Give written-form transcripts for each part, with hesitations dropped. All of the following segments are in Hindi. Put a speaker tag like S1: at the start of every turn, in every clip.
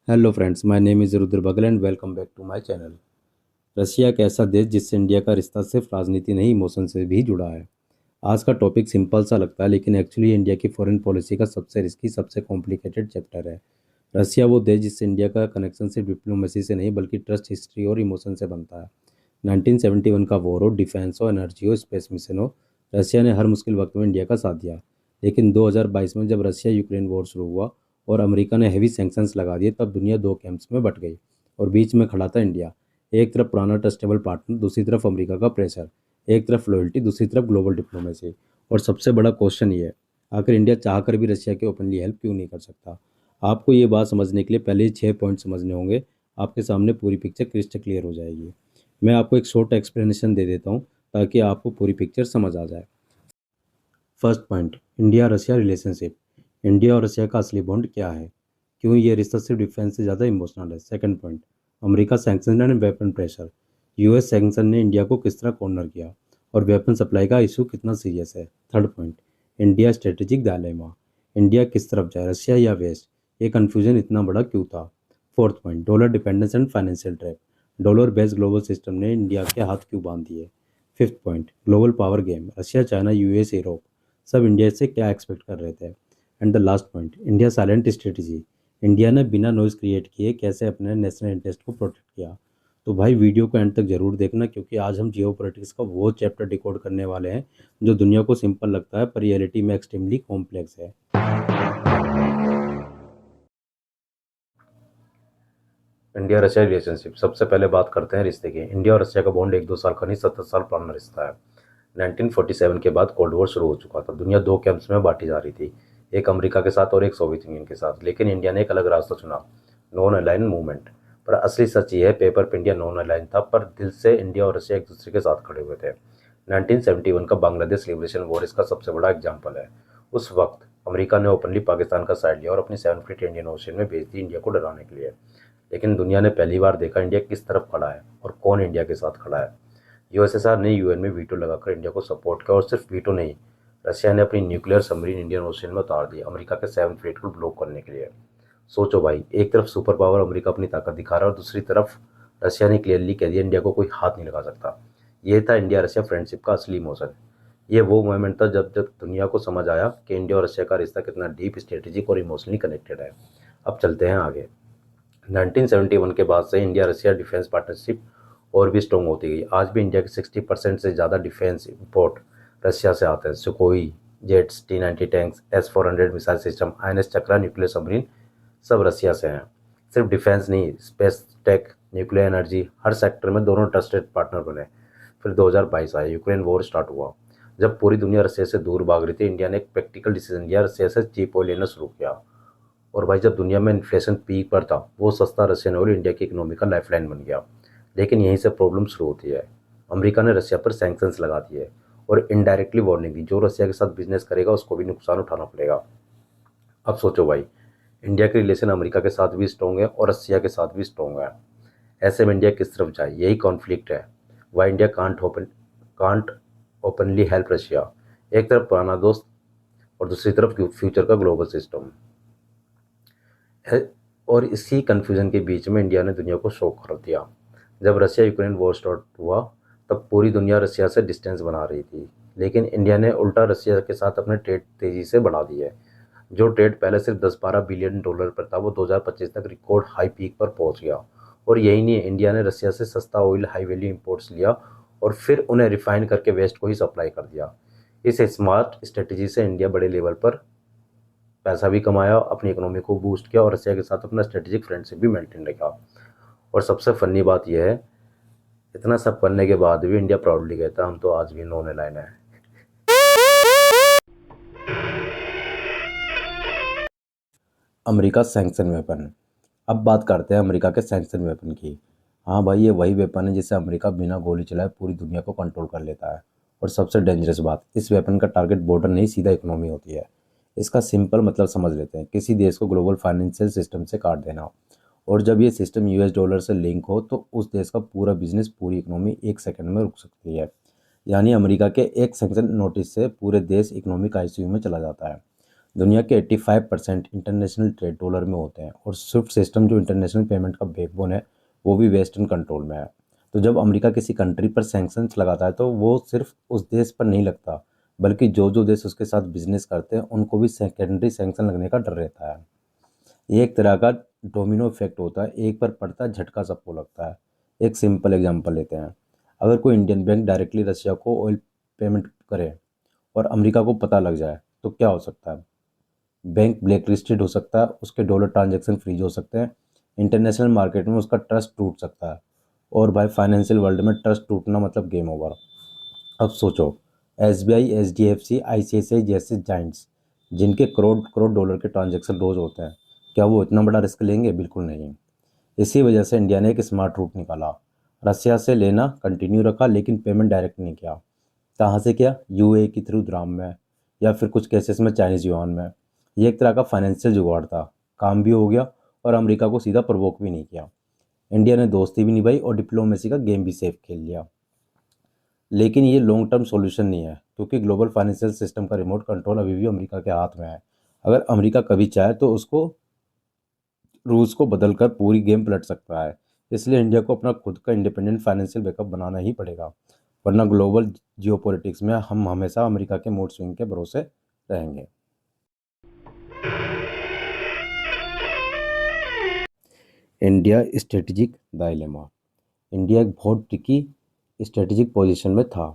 S1: Hello friends, my name is Rudra Bagal and welcome back to my channel. Russia एक ऐसा देश जिससे इंडिया का रिश्ता सिर्फ राजनीति नहीं, इमोशन से भी जुड़ा है। आज का टॉपिक सिंपल सा लगता है, लेकिन एक्चुअली इंडिया की फॉरेन पॉलिसी का सबसे रिस्की, सबसे कॉम्प्लिकेटेड चैप्टर है। रशिया वो देश जिससे इंडिया का कनेक्शन सिर्फ डिप्लोमेसी से नहीं बल्कि ट्रस्ट, हिस्ट्री और इमोशन से बनता है। 1971 का वॉर हो, डिफेंस हो, एनर्जी हो, स्पेस मिशन हो, रशिया ने हर मुश्किल वक्त में इंडिया का साथ दिया। लेकिन 2022 में जब रशिया यूक्रेन वॉर शुरू हुआ और अमेरिका ने हैवी सैंक्शंस लगा दिए, तब दुनिया दो कैंप्स में बट गई और बीच में खड़ा था इंडिया। एक तरफ पुराना ट्रस्टेबल पार्टनर, दूसरी तरफ अमेरिका का प्रेशर। एक तरफ लॉयल्टी, दूसरी तरफ ग्लोबल डिप्लोमेसी। और सबसे बड़ा क्वेश्चन ये है, आखिर इंडिया चाहकर भी रशिया की ओपनली हेल्प क्यों नहीं कर सकता। आपको ये बात समझने के लिए पहले ही 6 पॉइंट समझने होंगे। आपके सामने पूरी पिक्चर क्रिस्टल क्लियर हो जाएगी। मैं आपको एक शॉर्ट एक्सप्लेनेशन दे देता हूँ ताकि आपको पूरी पिक्चर समझ आ जाए। First point, India Russia relationship. India और रशिया का असली बॉन्ड क्या है, क्यों ये रिश्ता सिर्फ डिफेंस से ज़्यादा इमोशनल है। Second point, America sanction and weapon pressure. US sanction ने इंडिया को किस तरह कॉर्नर किया और वेपन सप्लाई का इशू कितना सीरियस है। Third point, India strategic dilemma. India किस तरफ जाए, रशिया या वेस्ट, ये कन्फ्यूजन इतना बड़ा क्यों था। Fourth point, dollar dependence and financial trap. Dollar based global system ने इंडिया के हाथ क्यों बांध दिए। Fifth point, global power game. Russia, China, US, Europe सब इंडिया से क्या एक्सपेक्ट कर रहे थे। And the last point, India silent strategy. India ने बिना नॉइज़ क्रिएट किए कैसे अपने नेशनल इंटरेस्ट को प्रोटेक्ट किया। तो भाई वीडियो को एंड तक जरूर देखना, क्योंकि आज हम जियो पॉलिटिक्स का वो चैप्टर डिकोड करने वाले हैं जो दुनिया को सिंपल लगता है पर रियलिटी में एक्सट्रीमली कॉम्प्लेक्स है। India Russia relationship. सबसे पहले बात करते हैं रिश्ते की। इंडिया और रशिया का बॉन्ड एक दो साल का नहीं, 70 साल पुराना रिश्ता है। 1947 के बाद कोल्ड वॉर शुरू हो चुका था। दुनिया दो कैंप्स में बांटी जा रही थी, एक अमेरिका के साथ और एक सोवियत यूनियन के साथ। लेकिन इंडिया ने एक अलग रास्ता चुना, नॉन अलाइन मूवमेंट। पर असली सच ये है, पेपर पे इंडिया नॉन अलाइन था, पर दिल से इंडिया और रशिया एक दूसरे के साथ खड़े हुए थे। 1971 का बांग्लादेश लिबरेशन वॉर इसका सबसे बड़ा एग्जाम्पल है। उस वक्त अमेरिका ने ओपनली पाकिस्तान का साइड लिया और अपनी 7 फ्लीट इंडियन ओशन में भेज दी इंडिया को डराने के लिए। लेकिन दुनिया ने पहली बार देखा इंडिया किस तरफ खड़ा है और कौन इंडिया के साथ खड़ा है। यूएसएसआर ने यूएन में वीटो लगाकर इंडिया को सपोर्ट किया, और सिर्फ वीटो नहीं, रशिया ने अपनी न्यूक्लियर सबमरीन इंडियन ओशन में उतार दी अमेरिका के 7 फ्लीट को ब्लॉक करने के लिए। सोचो भाई, एक तरफ सुपर पावर अमेरिका अपनी ताकत दिखा रहा है और दूसरी तरफ रशिया ने क्लियरली कह दिया इंडिया को कोई हाथ नहीं लगा सकता। ये था इंडिया रशिया फ्रेंडशिप का असली इमोशन। ये वो मोमेंट था जब जब दुनिया को समझ आया कि इंडिया और रशिया का रिश्ता कितना डीप, स्ट्रेटेजिक और इमोशनली कनेक्टेड है। अब चलते हैं आगे। 1971 के बाद से इंडिया रशिया डिफेंस पार्टनरशिप और भी स्ट्रॉन्ग होती गई। आज भी इंडिया के 60% से ज़्यादा डिफेंस इंपोर्ट रशिया से आते हैं। सुकोई jets, T-90 tanks, S-400 missile system, INS चक्रा न्यूक्लियर सबमरीन सब रशिया से हैं। सिर्फ डिफेंस नहीं, स्पेस टेक, न्यूक्लियर एनर्जी, हर सेक्टर में दोनों ट्रस्टेड पार्टनर बने। फिर 2022 आया, यूक्रेन वॉर स्टार्ट हुआ। जब पूरी दुनिया रशिया से दूर भाग रही थी, इंडिया ने एक प्रैक्टिकल डिसीजन लिया, रशिया से चीप ऑयल लेना शुरू किया। और भाई, जब दुनिया में इन्फ्लेशन पीक पर था, वो सस्ता रशियन ऑयल इंडिया की इकोनॉमी का लाइफलाइन बन गया। लेकिन यहीं से प्रॉब्लम शुरू होती है। अमेरिका ने रशिया पर सैंक्शंस लगा दिए और इनडायरेक्टली वार्निंग दी, जो रशिया के साथ बिजनेस करेगा उसको भी नुकसान उठाना पड़ेगा। अब सोचो भाई, इंडिया के रिलेशन अमेरिका के साथ भी स्ट्रॉन्ग है और रशिया के साथ भी स्ट्रॉन्ग है। ऐसे में इंडिया किस तरफ जाए, यही कॉन्फ्लिक्ट है। Why India can't openly help Russia. एक तरफ पुराना दोस्त और दूसरी तरफ फ्यूचर का ग्लोबल सिस्टम है। और इसी कन्फ्यूजन के बीच में इंडिया ने दुनिया को शॉक कर दिया। जब रशिया यूक्रेन वॉर स्टार्ट हुआ, तब पूरी दुनिया रशिया से डिस्टेंस बना रही थी। लेकिन इंडिया ने उल्टा रशिया के साथ अपने ट्रेड तेजी से बढ़ा दिए। जो ट्रेड पहले सिर्फ 10-12 बिलियन डॉलर पर था, वो 2025 तक रिकॉर्ड हाई पीक पर पहुंच गया। और यही नहीं, इंडिया ने रशिया से सस्ता ऑयल, हाई वैल्यू इंपोर्ट्स लिया और फिर उन्हें रिफाइन करके वेस्ट को ही सप्लाई कर दिया। इस स्मार्ट स्ट्रेटजी से इंडिया बड़े लेवल पर पैसा भी कमाया, अपनी इकोनॉमी को बूस्ट किया और रशिया के साथ अपना स्ट्रेटेजिक फ्रेंडशिप भी मेंटेन रखा। और सबसे फनी बात यह है, इतना सब करने के बाद भी इंडिया प्राउडली कहता है हम तो आज भी नॉन अलाइन है। America sanction weapon. अब बात करते हैं अमेरिका के सैंक्शन वेपन की। हाँ भाई, ये वही वेपन है जिससे अमेरिका बिना गोली चलाए पूरी दुनिया को कंट्रोल कर लेता है। और सबसे डेंजरस बात, इस वेपन का टारगेट बॉर्डर नहीं, सीधा इकोनॉमी होती है। इसका सिंपल मतलब समझ लेते हैं, किसी देश को ग्लोबल फाइनेंशियल सिस्टम से काट देना। और जब ये सिस्टम यूएस डॉलर से लिंक हो, तो उस देश का पूरा बिजनेस, पूरी इकोनॉमी एक सेकंड में रुक सकती है। यानी अमेरिका के एक सैंक्शन नोटिस से पूरे देश इकोनॉमिक आईसीयू में चला जाता है। दुनिया के 85% इंटरनेशनल ट्रेड डॉलर में होते हैं और स्विफ्ट सिस्टम जो इंटरनेशनल पेमेंट का बैकबोन है वो भी वेस्टर्न कंट्रोल में है। तो जब अमेरिका किसी कंट्री पर सैंक्शंस लगाता है तो वो सिर्फ उस देश पर नहीं लगता, बल्कि जो जो देश उसके साथ बिजनेस करते हैं उनको भी सेकेंडरी सैंक्शन लगने का डर रहता है। ये एक तरह का डोमिनो इफेक्ट होता है, एक पर पड़ता है झटका सबको लगता है। एक सिंपल एग्जांपल लेते हैं। अगर कोई इंडियन बैंक डायरेक्टली रशिया को ऑयल पेमेंट करे और अमेरिका को पता लग जाए तो क्या हो सकता है? बैंक ब्लैक लिस्टेड हो सकता है, उसके डॉलर ट्रांजैक्शन फ्रीज हो सकते हैं, इंटरनेशनल मार्केट में उसका ट्रस्ट टूट सकता है। और भाई फाइनेंशियल वर्ल्ड में ट्रस्ट टूटना मतलब गेम ओवर। अब सोचो, एसबीआई, एचडीएफसी, आईसीआईसीआई जैसे जाइंट्स जिनके करोड़ करोड़ डॉलर के ट्रांजैक्शन रोज होते हैं, क्या वो इतना बड़ा रिस्क लेंगे? बिल्कुल नहीं। इसी वजह से इंडिया ने एक स्मार्ट रूट निकाला। रसिया से लेना कंटिन्यू रखा लेकिन पेमेंट डायरेक्ट नहीं किया। कहाँ से किया? यूए के थ्रू द्राम में, या फिर कुछ केसेस में चाइनीज युआन में। ये एक तरह का फाइनेंशियल जुगाड़ था, काम भी हो गया और अमेरिका को सीधा प्रवोक भी नहीं किया। इंडिया ने दोस्ती भी निभाई और डिप्लोमेसी का गेम भी सेफ खेल लिया। लेकिन ये लॉन्ग टर्म सॉल्यूशन नहीं है, क्योंकि ग्लोबल फाइनेंशियल सिस्टम का रिमोट कंट्रोल अभी भी अमेरिका के हाथ में है। अगर अमेरिका कभी चाहे तो उसको रूल्स को बदलकर पूरी गेम पलट सकता है। इसलिए इंडिया को अपना खुद का इंडिपेंडेंट फाइनेंशियल बैकअप बनाना ही पड़ेगा, वरना ग्लोबल जियोपॉलिटिक्स में हम हमेशा अमेरिका के मूड स्विंग के भरोसे रहेंगे। India strategic dilemma. इंडिया एक बहुत ट्रिकी स्ट्रेटेजिक पोजीशन में था।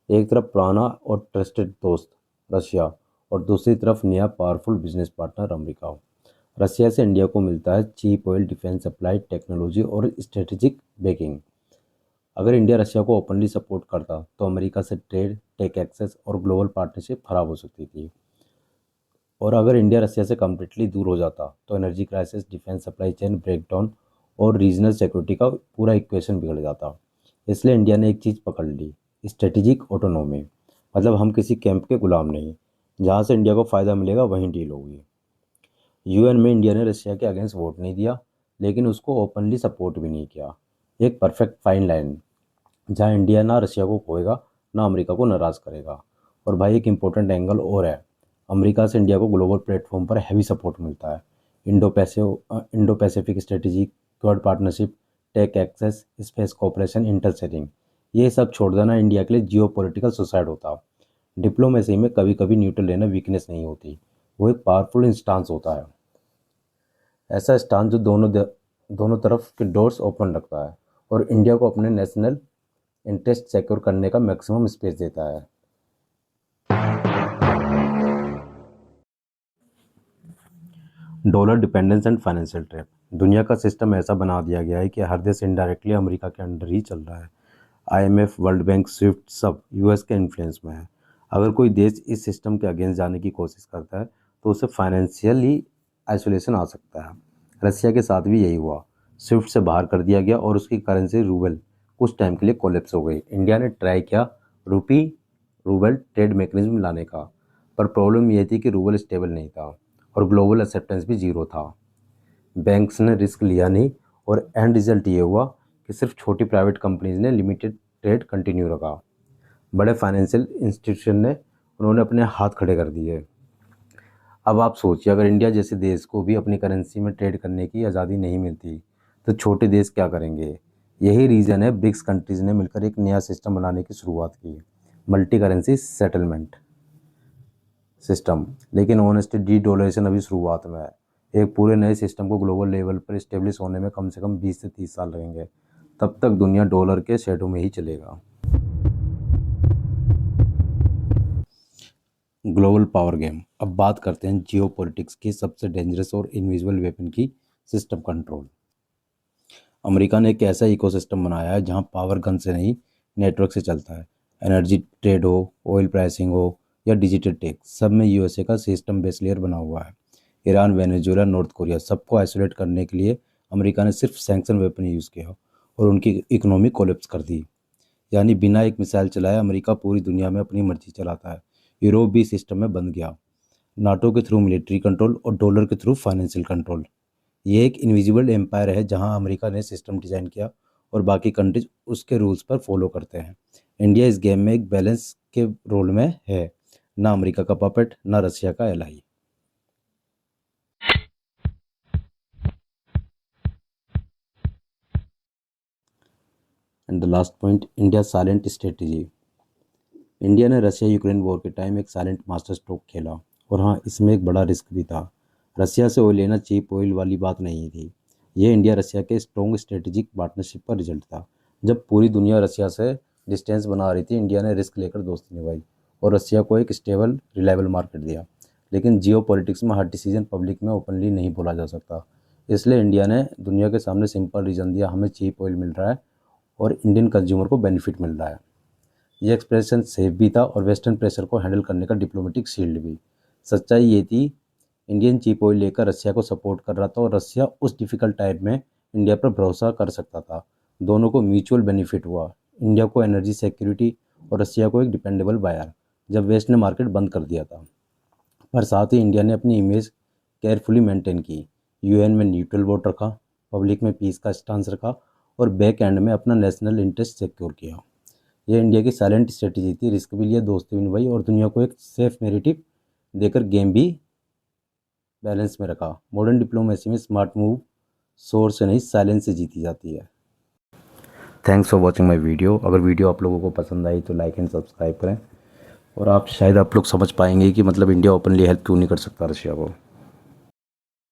S1: एक तरफ पुराना और ट्रस्टेड दोस्त रशिया और दूसरी तरफ नया powerful business partner America. Russia से इंडिया को मिलता है cheap oil, defence supply, technology और स्ट्रेटेजिक बैकिंग। अगर इंडिया रशिया को ओपनली सपोर्ट करता तो अमेरिका से ट्रेड, टेक एक्सेस और ग्लोबल पार्टनरशिप खराब हो सकती थी। और अगर इंडिया रसिया से कम्प्लीटली दूर हो जाता तो energy crisis, defence supply chain breakdown और रीजनल सिक्योरिटी का पूरा इक्वेशन बिगड़ जाता। इसलिए इंडिया ने एक चीज़ पकड़ ली, स्ट्रेटेजिक ऑटोनोमी। मतलब हम किसी कैंप के गुलाम नहीं, जहाँ से इंडिया को फ़ायदा मिलेगा वहीं डील होगी। यूएन में इंडिया ने रशिया के अगेंस्ट वोट नहीं दिया, लेकिन उसको ओपनली सपोर्ट भी नहीं किया। एक परफेक्ट फाइन लाइन, जहाँ इंडिया ना रशिया को खोएगा ना अमेरिका को नाराज़ करेगा। और भाई एक इंपॉर्टेंट एंगल और है, अमेरिका से इंडिया को ग्लोबल प्लेटफॉर्म पर हैवी सपोर्ट मिलता है। Indo Pacific strategy, Quad partnership, tech access, space cooperation, intel sharing, ये सब छोड़ देना इंडिया के लिए जियो पोलिटिकल सुसाइड होता। डिप्लोमेसी में कभी कभी न्यूट्रल लेना वीकनेस नहीं होती, वो एक पावरफुल इंस्टांस होता है। ऐसा स्टांस जो दोनों तरफ के डोर्स ओपन रखता है और इंडिया को अपने नेशनल इंटरेस्ट सिक्योर करने का मैक्सिमम स्पेस देता है। Dollar dependence and financial trap. दुनिया का सिस्टम ऐसा बना दिया गया है कि हर देश इनडायरेक्टली अमेरिका के अंडर ही चल रहा है। आईएमएफ, वर्ल्ड बैंक, स्विफ्ट सब यूएस के इन्फ्लुएंस में है। अगर कोई देश इस सिस्टम के अगेंस्ट जाने की कोशिश करता है तो उसे फाइनेंशियली आइसोलेशन आ सकता है। रसिया के साथ भी यही हुआ, स्विफ्ट से बाहर कर दिया गया और उसकी करेंसी रूबल कुछ टाइम के लिए कोलेप्स हो गई। इंडिया ने ट्राई किया रूपी रूबल ट्रेड मैकेनिज्म लाने का, पर प्रॉब्लम ये थी कि रूबल स्टेबल नहीं था और ग्लोबल एक्सेप्टेंस भी जीरो था। बैंक्स ने रिस्क लिया नहीं और एंड रिजल्ट ये हुआ कि सिर्फ छोटी प्राइवेट कंपनीज ने लिमिटेड ट्रेड कंटिन्यू रखा। बड़े फाइनेंशियल इंस्टीट्यूशन ने उन्होंने अपने हाथ खड़े कर दिए। अब आप सोचिए, अगर इंडिया जैसे देश को भी अपनी करेंसी में ट्रेड करने की आज़ादी नहीं मिलती तो छोटे देश क्या करेंगे? यही रीज़न है ब्रिक्स कंट्रीज़ ने मिलकर एक नया सिस्टम बनाने की शुरुआत की, मल्टी करेंसी सेटलमेंट सिस्टम। लेकिन ऑनेस्टली डी डॉलरेशन अभी शुरुआत में है। एक पूरे नए सिस्टम को ग्लोबल लेवल पर इस्टेब्लिश होने में कम से कम 20 से 30 साल लगेंगे। तब तक दुनिया डॉलर के शेडो में ही चलेगा। Global power game. अब बात करते हैं जियो पॉलिटिक्स की सबसे डेंजरस और इनविजिबल वेपन की, सिस्टम कंट्रोल। अमेरिका ने एक ऐसा इकोसिस्टम बनाया है जहां पावर गन से नहीं, नेटवर्क से चलता है। एनर्जी ट्रेड हो, ऑयल प्राइसिंग हो या डिजिटल टेक, सब में यूएसए का सिस्टम बेस लेयर बना हुआ है। ईरान, वेनेजुएला, नॉर्थ कोरिया, सबको आइसोलेट करने के लिए अमेरिका ने सिर्फ सैंक्शन वेपन यूज़ किया और उनकी इकोनॉमी कोलेप्स कर दी। यानी बिना एक मिसाइल चलाए अमेरिका पूरी दुनिया में अपनी मर्जी चलाता है। यूरोप भी सिस्टम में बंद गया, नाटो के थ्रू मिलिट्री कंट्रोल और डॉलर के थ्रू फाइनेंशियल कंट्रोल। ये एक इनविजिबल एम्पायर है जहां अमेरिका ने सिस्टम डिज़ाइन किया और बाकी कंट्रीज उसके रूल्स पर फॉलो करते हैं। इंडिया इस गेम में एक बैलेंस के रोल में है, ना अमेरिका का पपेट ना रशिया का ally. And the last point, India silent strategy. India ने रशिया यूक्रेन वॉर के टाइम एक साइलेंट मास्टर स्ट्रोक खेला, और हाँ, इसमें एक बड़ा रिस्क भी था। रशिया से ऑयल लेना चीप ऑयल वाली बात नहीं थी। ये इंडिया रशिया के स्ट्रॉन्ग स्ट्रेटेजिक पार्टनरशिप का रिजल्ट था। जब पूरी दुनिया रशिया से डिस्टेंस बना रही थी, इंडिया ने रिस्क लेकर दोस्ती निभाई और रशिया को एक स्टेबल रिलायबल मार्केट दिया। लेकिन जियो पॉलिटिक्स में हर डिसीजन पब्लिक में ओपनली नहीं बोला जा सकता, इसलिए इंडिया ने दुनिया के सामने सिंपल रीज़न दिया, हमें चीप ऑयल मिल रहा है और इंडियन कंज्यूमर को बेनिफिट मिल रहा है। ये एक्सप्रेशन सेफ भी था और वेस्टर्न प्रेशर को हैंडल करने का डिप्लोमेटिक शील्ड भी। सच्चाई ये थी, इंडियन चीप ऑयल लेकर रशिया को सपोर्ट कर रहा था और रशिया उस डिफ़िकल्ट टाइम में इंडिया पर भरोसा कर सकता था। दोनों को म्यूचुअल बेनिफिट हुआ, इंडिया को एनर्जी सिक्योरिटी और रशिया को एक डिपेंडेबल बायर, जब वेस्ट ने मार्केट बंद कर दिया था। पर साथ ही इंडिया ने अपनी इमेज केयरफुली मेंटेन की। यूएन में न्यूट्रल वोट रखा, पब्लिक में पीस का स्टांस रखा और बैक एंड में अपना नेशनल इंटरेस्ट सिक्योर किया। यह इंडिया की साइलेंट स्ट्रेटेजी थी, रिस्क भी लिया, दोस्ती भी निभाई और दुनिया को एक सेफ नैरेटिव देकर गेम भी बैलेंस में रखा। मॉडर्न डिप्लोमेसी में स्मार्ट मूव शोर से नहीं, साइलेंस से जीती जाती है। Thanks for watching my video. अगर वीडियो आप लोगों को पसंद आई तो लाइक एंड सब्सक्राइब करें, और आप लोग समझ पाएंगे कि मतलब इंडिया ओपनली हेल्प क्यों नहीं कर सकता रशिया को।